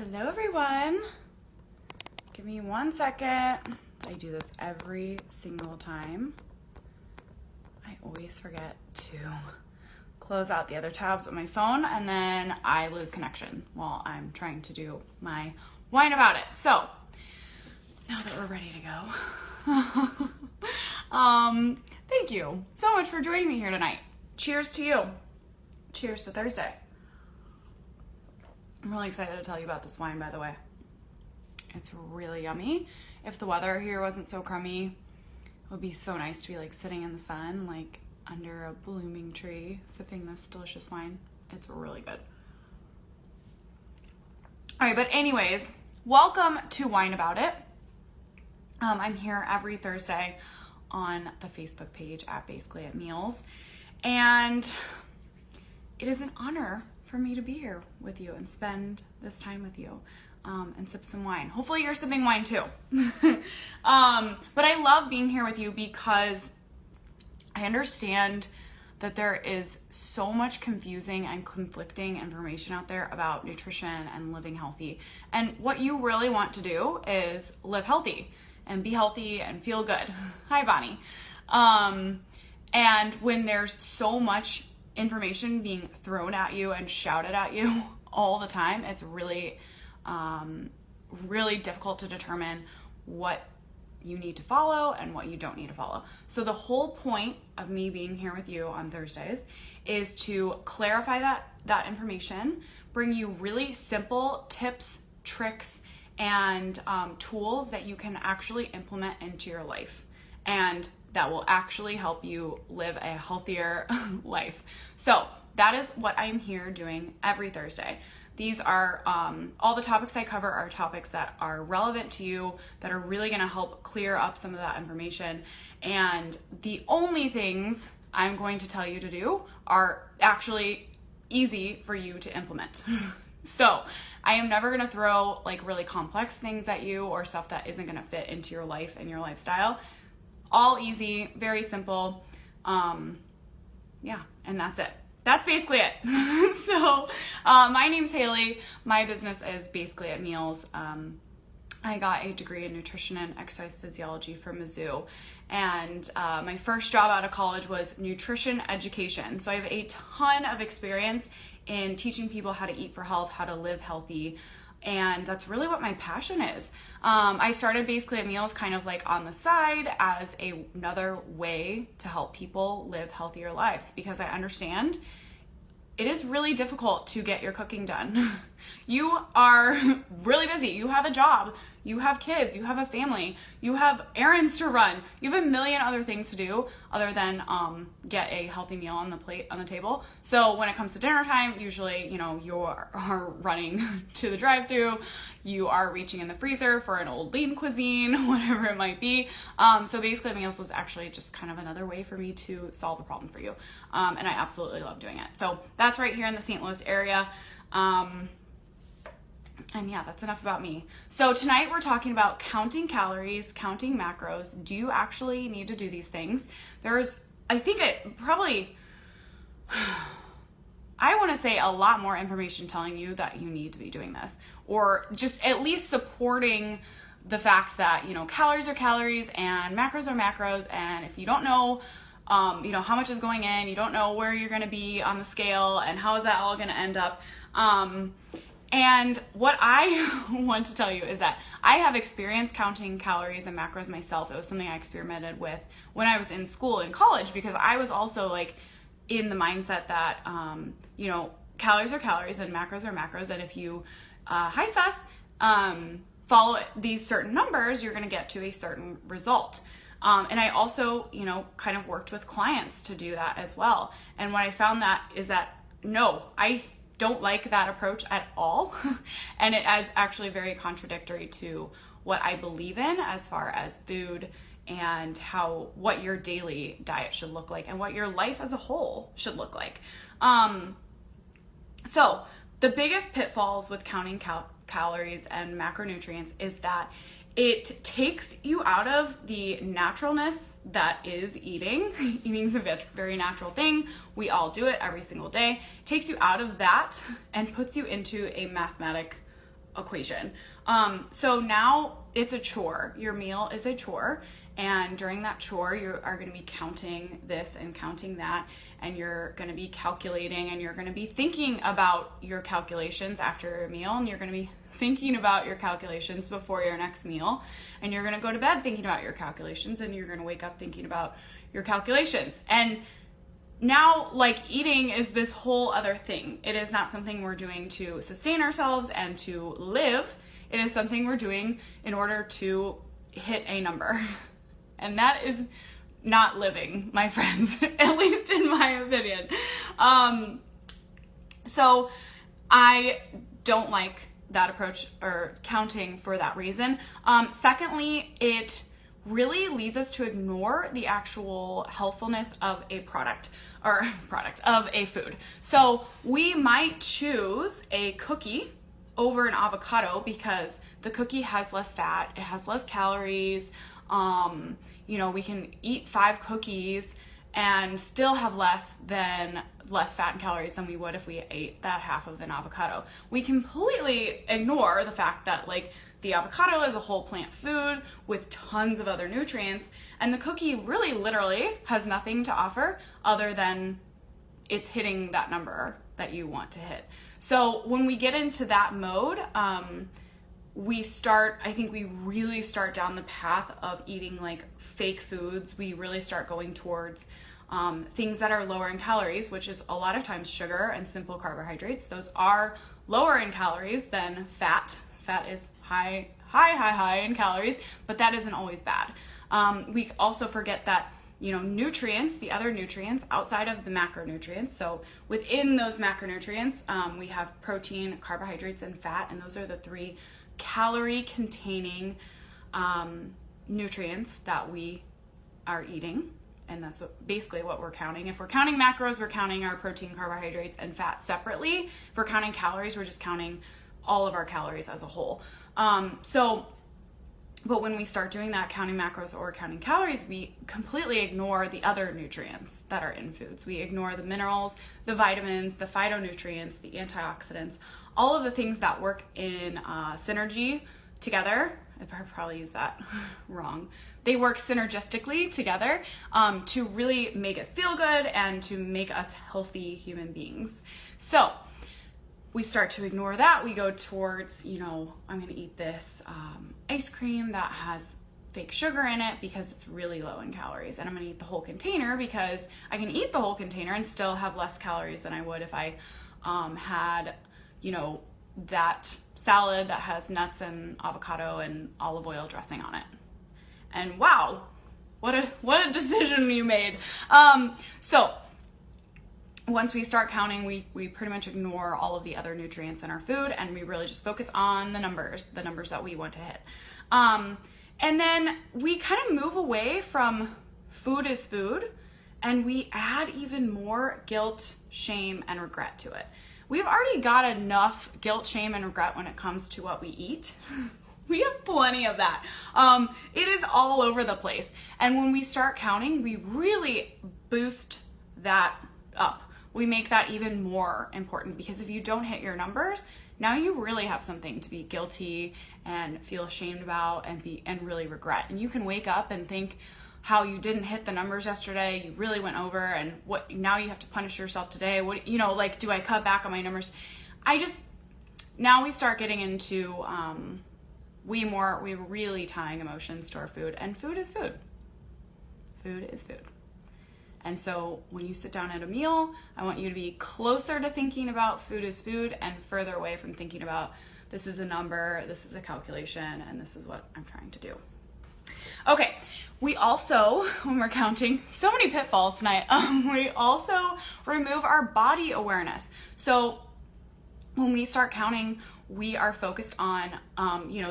Hello everyone. Give me 1 second. I do this every single time. I always forget to close out the other tabs on my phone and then I lose connection while I'm trying to do my whine about it. So now that we're ready to go, thank you so much for joining me here tonight. Cheers to you. Cheers to Thursday. I'm really excited to tell you about this wine, by the way. It's really yummy. If the weather here wasn't so crummy, it would be so nice to be like sitting in the sun, like under a blooming tree, sipping this delicious wine. It's really good. All right, but anyways, welcome to Wine About It. I'm here every Thursday on the Facebook page at Basically at Meals, and it is an honor for me to be here with you and spend this time with you and sip some wine. Hopefully you're sipping wine too. But I love being here with you because I understand that there is so much confusing and conflicting information out there about nutrition and living healthy. And what you really want to do is live healthy and be healthy and feel good. Hi, Bonnie. And when there's so much information being thrown at you and shouted at you all the time, it's really, really difficult to determine what you need to follow and what you don't need to follow. So the whole point of me being here with you on Thursdays is to clarify that information, bring you really simple tips, tricks, and tools that you can actually implement into your life. And that will actually help you live a healthier life. So that is what I'm here doing every Thursday. These are all the topics I cover are topics that are relevant to you, that are really going to help clear up some of that information. And the only things I'm going to tell you to do are actually easy for you to implement. So I am never going to throw like really complex things at you or stuff that isn't going to fit into your life and your lifestyle. All easy, very simple. Yeah, and that's it. That's basically it. So my name's Hayley. My business is Basically at Meals. I got a degree in Nutrition and Exercise Physiology from Mizzou. And my first job out of college was nutrition education. So I have a ton of experience in teaching people how to eat for health, how to live healthy. And that's really what my passion is. I started Basically at Meals kind of like on the side as another way to help people live healthier lives, because I understand it is really difficult to get your cooking done. You are really busy. You have a job, you have kids, you have a family, you have errands to run, you have a million other things to do other than get a healthy meal on the table. So when it comes to dinner time, usually, you are running to the drive-thru, you are reaching in the freezer for an old lean cuisine, whatever it might be. So Basically Meals was actually just kind of another way for me to solve a problem for you. And I absolutely love doing it. So that's right here in the St. Louis area. And yeah, that's enough about me. So tonight we're talking about counting calories, counting macros. Do you actually need to do these things? I want to say a lot more information telling you that you need to be doing this, or just at least supporting the fact that, calories are calories and macros are macros. And if you don't know, how much is going in, you don't know where you're going to be on the scale and how is that all going to end up. And what I want to tell you is that I have experience counting calories and macros myself. It was something I experimented with when I was in school and college, because I was also like in the mindset that, calories are calories and macros are macros. And if you, follow these certain numbers, you're going to get to a certain result. And I also, kind of worked with clients to do that as well. And what I found is that no, I don't like that approach at all. And it is actually very contradictory to what I believe in as far as food and what your daily diet should look like and what your life as a whole should look like. So the biggest pitfalls with counting calories and macronutrients is that it takes you out of the naturalness that is eating. Eating is a very natural thing. We all do it every single day. It takes you out of that and puts you into a mathematic equation. So now it's a chore. Your meal is a chore. And during that chore, you are going to be counting this and counting that, and you're going to be calculating, and you're going to be thinking about your calculations after your meal, and you're going to be thinking about your calculations before your next meal, and you're going to go to bed thinking about your calculations, and you're going to wake up thinking about your calculations. And now, like, eating is this whole other thing. It is not something we're doing to sustain ourselves and to live. It is something we're doing in order to hit a number. And that is not living, my friends, at least in my opinion. So I don't like that approach or counting for that reason. Secondly, it really leads us to ignore the actual healthfulness of a product of a food. So we might choose a cookie over an avocado because the cookie has less fat, it has less calories. We can eat 5 cookies and still have less fat and calories than we would if we ate that half of an avocado. We completely ignore the fact that, like, the avocado is a whole plant food with tons of other nutrients, and the cookie really literally has nothing to offer other than it's hitting that number that you want to hit. So when we get into that mode, I think we really start down the path of eating like fake foods. We really start going towards things that are lower in calories, which is a lot of times sugar and simple carbohydrates. Those are lower in calories than fat. Fat is high in calories, but that isn't always bad. We also forget that, nutrients, the other nutrients outside of the macronutrients. So within those macronutrients, we have protein, carbohydrates, and fat, and those are the 3 calorie containing nutrients that we are eating, and that's basically what we're counting. If we're counting macros, we're counting our protein, carbohydrates, and fat separately. If we're counting calories, we're just counting all of our calories as a whole. But when we start doing that, counting macros or counting calories, we completely ignore the other nutrients that are in foods. We ignore the minerals, the vitamins, the phytonutrients, the antioxidants, all of the things that work in synergy together. I probably used that wrong. They work synergistically together to really make us feel good and to make us healthy human beings. So we start to ignore that. We go towards, I'm going to eat this ice cream that has fake sugar in it because it's really low in calories. And I'm going to eat the whole container because I can eat the whole container and still have less calories than I would if I had, that salad that has nuts and avocado and olive oil dressing on it. And wow, what a decision you made. So once we start counting, we pretty much ignore all of the other nutrients in our food, and we really just focus on the numbers that we want to hit. And then we kind of move away from food is food, and we add even more guilt, shame, and regret to it. We've already got enough guilt, shame, and regret when it comes to what we eat. We have plenty of that. It is all over the place. And when we start counting, we really boost that up. We make that even more important, because if you don't hit your numbers, now you really have something to be guilty and feel ashamed about and really regret. And you can wake up and think how you didn't hit the numbers yesterday, you really went over, and what now you have to punish yourself today. Do I cut back on my numbers? Now we start getting into we're really tying emotions to our food, and food is food. Food is food. And so when you sit down at a meal, I want you to be closer to thinking about food is food and further away from thinking about this is a number, this is a calculation, and this is what I'm trying to do. Okay, we also, when we're counting, so many pitfalls tonight, we also remove our body awareness. So when we start counting, we are focused on,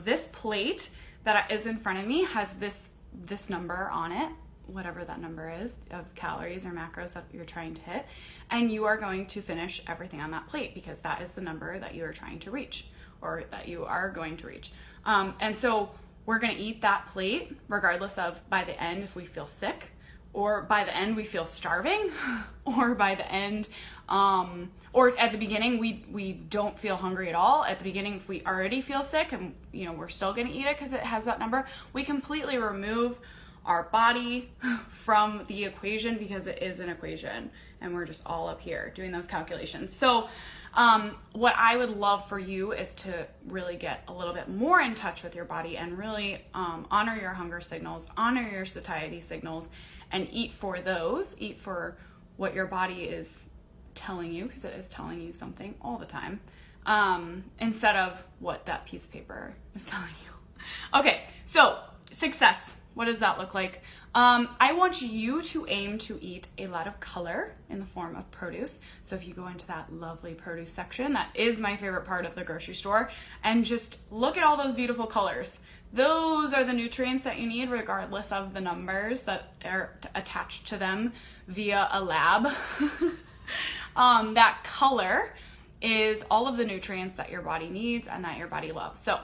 this plate that is in front of me has this number on it, whatever that number is of calories or macros that you're trying to hit, and you are going to finish everything on that plate because that is the number that you are trying to reach, or that you are going to reach. And so we're going to eat that plate regardless of, by the end, if we feel sick or by the end we feel starving, or by the end, or at the beginning we don't feel hungry at all. At the beginning, if we already feel sick and we're still going to eat it because it has that number, we completely remove our body from the equation because it is an equation and we're just all up here doing those calculations. So what I would love for you is to really get a little bit more in touch with your body and really honor your hunger signals, honor your satiety signals, and eat for those, eat for what your body is telling you, because it is telling you something all the time, instead of what that piece of paper is telling you. Okay, so success. What does that look like? I want you to aim to eat a lot of color in the form of produce. So if you go into that lovely produce section, that is my favorite part of the grocery store, and just look at all those beautiful colors. Those are the nutrients that you need regardless of the numbers that are attached to them via a lab. That color is all of the nutrients that your body needs and that your body loves. So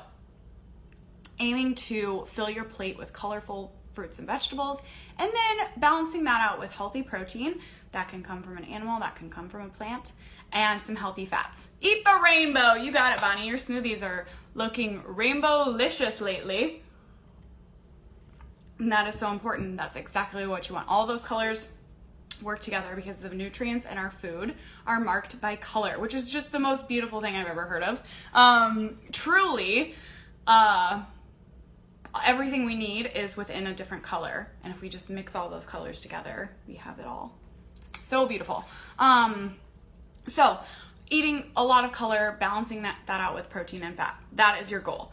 aiming to fill your plate with colorful fruits and vegetables, and then balancing that out with healthy protein that can come from an animal, that can come from a plant, and some healthy fats. Eat the rainbow. You got it, Bonnie. Your smoothies are looking rainbow-licious lately. And that is so important. That's exactly what you want. All those colors work together because the nutrients in our food are marked by color, which is just the most beautiful thing I've ever heard of. Truly, everything we need is within a different color, and if we just mix all those colors together, we have it all. It's so beautiful. So eating a lot of color, balancing that out with protein and fat, that is your goal.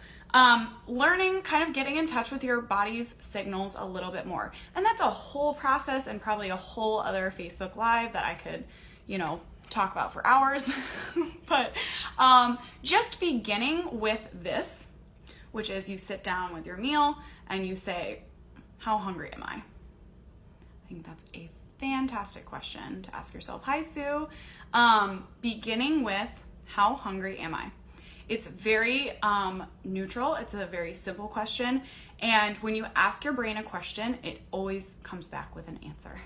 Learning, kind of getting in touch with your body's signals a little bit more, and that's a whole process and probably a whole other Facebook Live that I could talk about for hours. But just beginning with this, which is you sit down with your meal and you say, how hungry am I? I think that's a fantastic question to ask yourself. Hi, Sue. Beginning with, how hungry am I? It's very neutral. It's a very simple question. And when you ask your brain a question, it always comes back with an answer.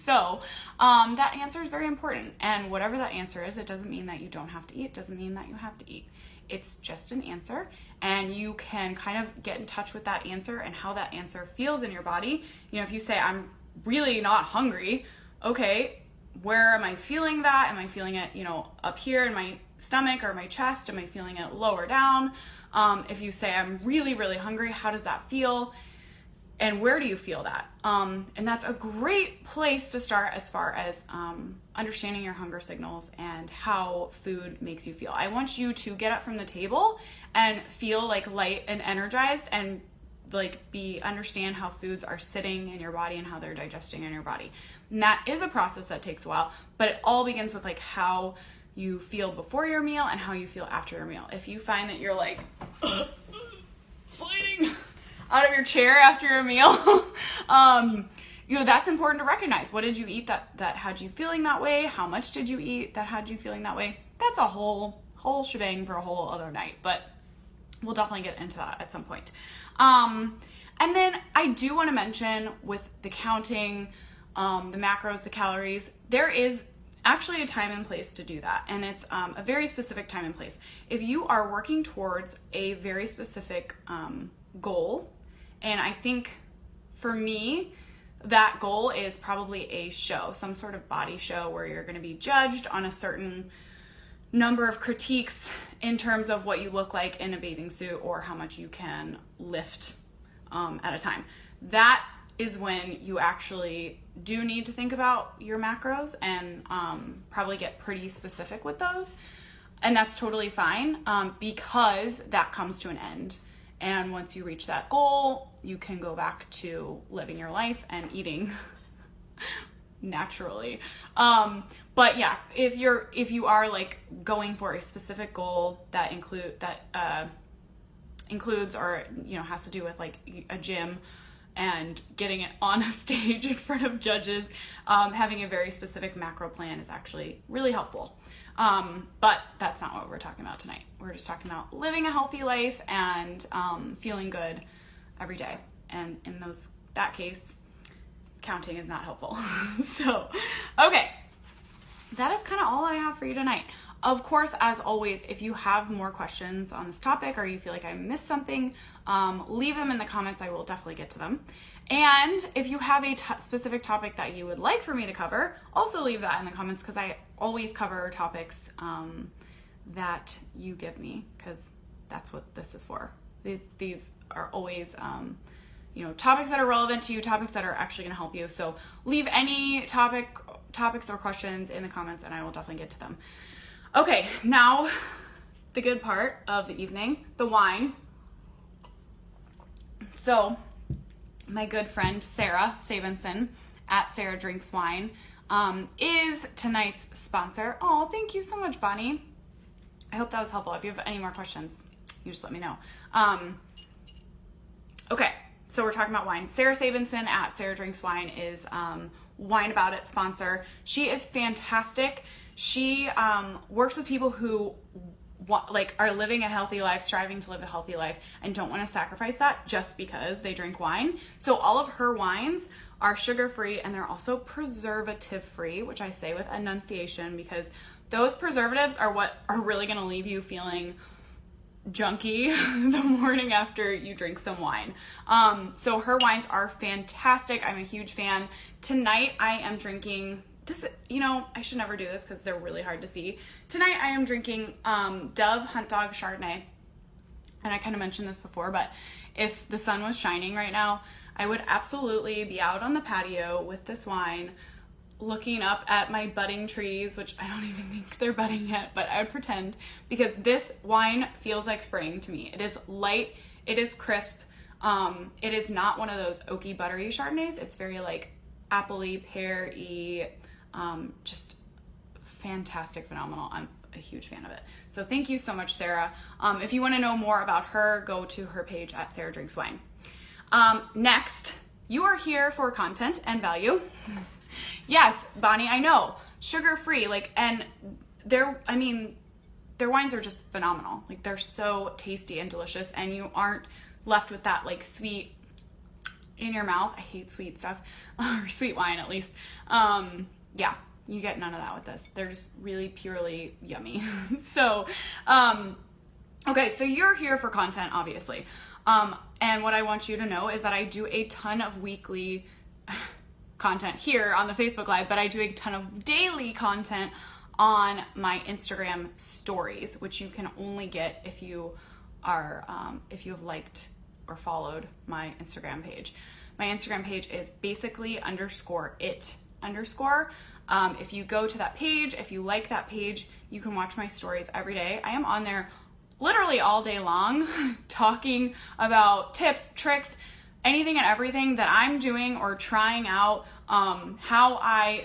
So that answer is very important. And whatever that answer is, it doesn't mean that you don't have to eat. It doesn't mean that you have to eat. It's just an answer, and you can kind of get in touch with that answer and how that answer feels in your body. If you say, I'm really not hungry, okay, where am I feeling that? Am I feeling it, up here in my stomach or my chest? Am I feeling it lower down? If you say, I'm really, really hungry, how does that feel? And where do you feel that? And that's a great place to start as far as understanding your hunger signals and how food makes you feel. I want you to get up from the table and feel like light and energized, and understand how foods are sitting in your body and how they're digesting in your body. And that is a process that takes a while, but it all begins with how you feel before your meal and how you feel after your meal. If you find that you're sliding out of your chair after your meal, that's important to recognize. What did you eat that had you feeling that way? How much did you eat that had you feeling that way? That's a whole shebang for a whole other night, but we'll definitely get into that at some point. And then I do want to mention, with the counting, the macros, the calories, there is actually a time and place to do that. And it's a very specific time and place. If you are working towards a very specific goal, and I think for me, that goal is probably a show, some sort of body show where you're going to be judged on a certain number of critiques in terms of what you look like in a bathing suit or how much you can lift at a time. That is when you actually do need to think about your macros and probably get pretty specific with those. And that's totally fine because that comes to an end. And once you reach that goal, you can go back to living your life and eating naturally. But yeah, if you are going for a specific goal that includes or has to do with a gym and getting it on a stage in front of judges, having a very specific macro plan is actually really helpful. But that's not what we're talking about tonight. We're just talking about living a healthy life and feeling good every day. And in that case, counting is not helpful. So, okay. That is kind of all I have for you tonight. Of course, as always, if you have more questions on this topic or you feel like I missed something, leave them in the comments. I will definitely get to them. And if you have a specific topic that you would like for me to cover, also leave that in the comments, because I always cover topics that you give me, because that's what this is for. These are always topics that are relevant to you, topics that are actually going to help you. So leave any topics or questions in the comments, and I will definitely get to them. Okay, now the good part of the evening, the wine. So my good friend Sarah Sabinson at Sarah Drinks Wine is tonight's sponsor. Oh, thank you so much, Bonnie. I hope that was helpful. If you have any more questions, you just let me know. Okay, so we're talking about wine. Sarah Sabinson at Sarah Drinks Wine is Wine About It sponsor. She is fantastic. She works with people who are living a healthy life, striving to live a healthy life, and don't want to sacrifice that just because they drink wine. So all of her wines are sugar-free, and they're also preservative-free, which I say with enunciation, because those preservatives are what are really going to leave you feeling junky the morning after you drink some wine. So her wines are fantastic. I'm a huge fan. Tonight I am drinking this, I should never do this because they're really hard to see. Tonight I am drinking Dove Hunt Dog Chardonnay. And I kind of mentioned this before, but if the sun was shining right now, I would absolutely be out on the patio with this wine, looking up at my budding trees, which I don't even think they're budding yet, but I would pretend, because this wine feels like spring to me. It is light, it is crisp, it is not one of those oaky, buttery Chardonnays. It's very like appley, pear-y, just fantastic, phenomenal. I'm a huge fan of it. So thank you so much, Sarah. If you want to know more about her, go to her page at Sarah Drinks Wine. Next, you are here for content and value. Yes, Bonnie, I know. Sugar-free, and their wines are just phenomenal. Like, they're so tasty and delicious, and you aren't left with that sweet in your mouth. I hate sweet stuff, or sweet wine at least. Yeah, you get none of that with this. They're just really purely yummy. So, okay, so you're here for content, obviously. And what I want you to know is that I do a ton of weekly content here on the Facebook Live, but I do a ton of daily content on my Instagram stories, which you can only get if you have liked or followed my Instagram page. My Instagram page is basically _it_. If you go to that page, if you like that page, you can watch my stories every day. I am on there literally all day long talking about tips, tricks, anything and everything that I'm doing or trying out.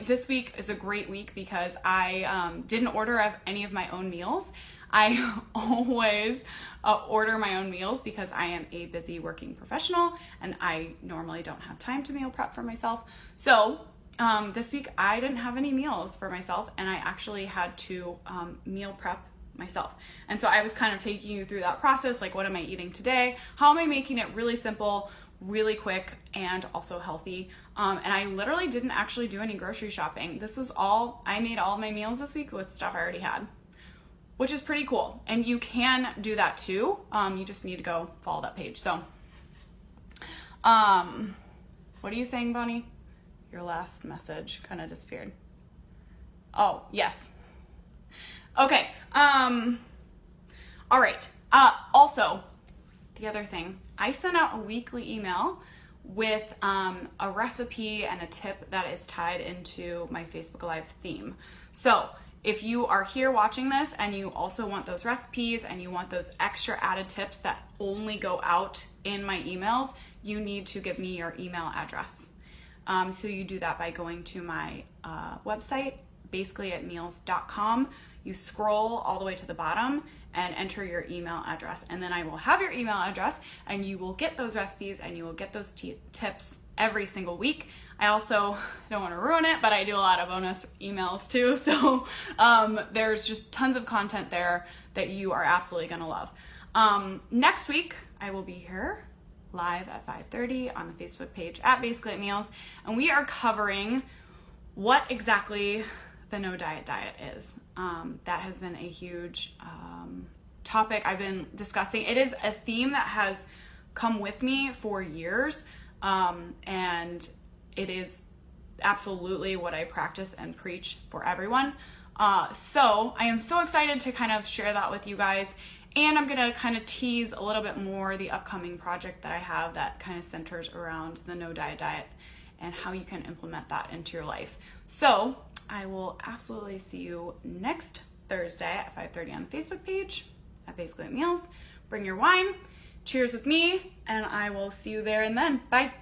This week is a great week because I didn't order any of my own meals. I always order my own meals because I am a busy working professional and I normally don't have time to meal prep for myself. So this week I didn't have any meals for myself, and I actually had to meal prep myself. And so I was kind of taking you through that process, like what am I eating today? How am I making it really simple, really quick, and also healthy? And I literally didn't actually do any grocery shopping. I made all my meals this week with stuff I already had, which is pretty cool. And you can do that too. You just need to go follow that page. So, what are you saying, Bonnie? Your last message kind of disappeared. Oh, yes. Okay. All right. Also, the other thing, I sent out a weekly email with a recipe and a tip that is tied into my Facebook Live theme. So if you are here watching this and you also want those recipes and you want those extra added tips that only go out in my emails, you need to give me your email address. So you do that by going to my website, basicallyatmeals.com. You scroll all the way to the bottom and enter your email address, and then I will have your email address and you will get those recipes and you will get those tips every single week. I also don't want to ruin it, but I do a lot of bonus emails too. So there's just tons of content there that you are absolutely going to love. Next week, I will be here live at 5:30 on the Facebook page at Basically at Meals. And we are covering what exactly the no diet diet is. That has been a huge topic I've been discussing. It is a theme that has come with me for years, and it is absolutely what I practice and preach for everyone. So I am so excited to kind of share that with you guys, and I'm gonna kind of tease a little bit more the upcoming project that I have that kind of centers around the no diet diet and how you can implement that into your life. So I will absolutely see you next Thursday at 5:30 on the Facebook page at Basically at Meals. Bring your wine, cheers with me, and I will see you there and then. Bye.